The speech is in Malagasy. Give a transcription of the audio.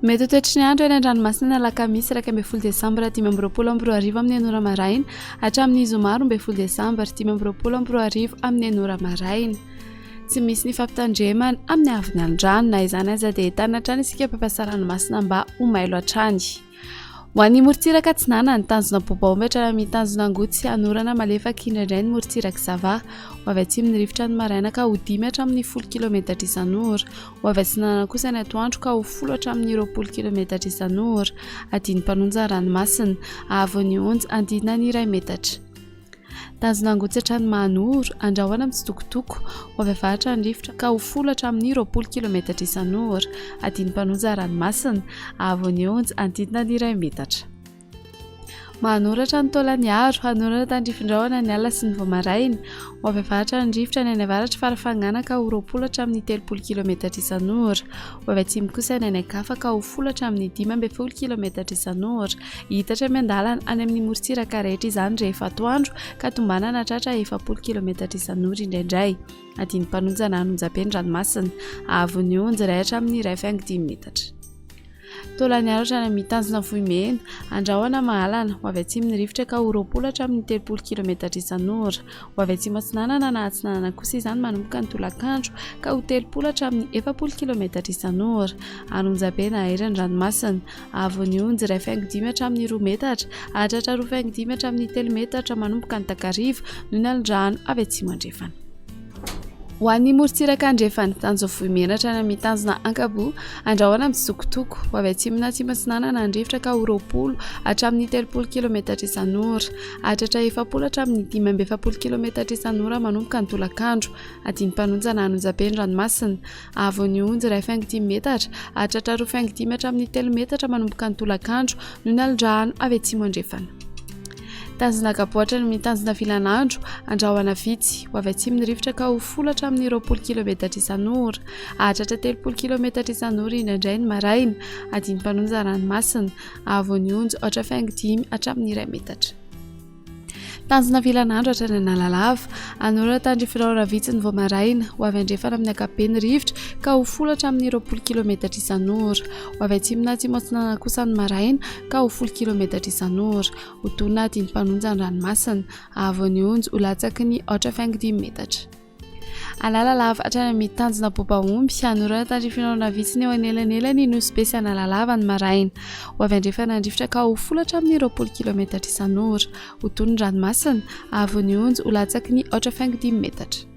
Mety ho toetry ny andro eny an-dranomasina ny alakamisy 12 desambra 2024 amin'ny enora maraina hatramin'ny zoma 12 desambra 2024 amin'ny enora maraina. Tsy misy ny fampitandremana amin'ny aviny an-drano na izany aza dia entana hatrany isika mpampiasa ranomasina mba ho mailo hatrany. Ho an'ny morontsiraka tsinana ny tanjona bobaomby hatrany amin'ny tanjona angotsy hanorana malefaka indraindray ny morontsiraka zava ho avy atsimo ny rivotra ny maraina ka ho 10 hatramin'ny 10 km isan'ora, ho avy atsinana kosa ny atoandro ka ho 10 hatramin'ny 20 km isan'ora, adiny mpanonja ranomasina ahavon'ny onja andidina ny 1 metatra. Tanjona angotsy hatrany manoro andrahoana mitsitokotoko ho avy avaratra ny rivotra ka ho 10 hatramin'ny 20 km isan'ora, adiny mpanonja ranomasina ahavon'ny onja andidina ny 1 metatra. Manoratra ny taolan'ny aro, hanorana tandrifin-drahona ny alina sy ny voamaraina, ho avy avaratra ny rivotra ny any avaratra farafangana ka ho 20 hatramin'ny 30 km isan'ora, ho avy atsimo kosa ny any ankafa ka ho 10 hatramin'ny 15 km isan'ora, hitatra miandalana any amin'ny morontsiraka rehetra izany rehefa atoandro ka tombanana hatratra 40 km isan'ora indraindray, adiny mpanonjana anonjam-peny ranomasina ahavon'ny onja 1 hatramin'ny 1,5 metatra. Taolan'ny aro hatrany amin'ny tanjona vohimena andrahoana mahalana ho avy atsimony rivotra ka ho 20 hatramin'ny 30 km isan'ora, ho avy atsimo atsinanana na atsinanana kosa izany manomboka ny tolakandro ka ho 30 hatramin'ny 40 km isan'ora, anonjam-be na heran'ny ranomasina ahavon'ny onja 1,5 hatramin'ny 2 metatra hatratra 2,5 hatramin'ny 3 metatra manomboka ny takariva noho ny alin-drano avy atsimo andrefana. Ho an'ny morontsiraka andrefana tanjona vohimena hatrany amin'ny tanjona ankabo andrahoana mitsitokotoko ho avy atsimo na atsimo atsinanana ny rivotra ka ho 20 hatramin'ny 30 km isan'ora hatratra 40 hatramin'ny 15 km isan'ora manomboka ny tolakandro, adiny mpanonjana anonjam-be ny ranomasina ahavon'ny onja 1,5 metatra hatratra 2,5 hatramin'ny 3 metatra manomboka ny tolakandro noho ny alin-drano avy atsimo andrefana. Tanjona kapoatra amin'ny tanjona filanandro andrahoana vitsy ho avy atsimo ny rivotra ka ho 10 hatramin'ny 20 km isan'ora hatratra 30 km isan'ora indraindray ny maraina, adiny mpanonja ranomasina ahavon'ny onja 1,5 hatramin'ny 1 metatra. Tanjona filanandro hatrany analalava anorana tandrifin-drahona vitsy ny voamaraina ho avy andrefana amin'ny ankapobeny rivotra ka ho 10 hatramin'ny 20 km isan'ora, ho avy atsimo na atsimo atsinanana kosa ny maraina ka ho 10 km isan'ora, ho tonina adiny mpanonja ny ranomasina ahavon'ny onja ho latsaky ny 1,5 metatra. Analalava hatrany amin'ny tanjona bobaomby hanorana tandrifin-drahona vitsy ny eo anelanelany nosy be sy analalava ny maraina, ho avy andrefana ny rivotra ka ho 10 hatramin'ny 20 km isan'ora, ho tonina ny ranomasina ahavon'ny onja ho latsaky ny 1,5 metatra.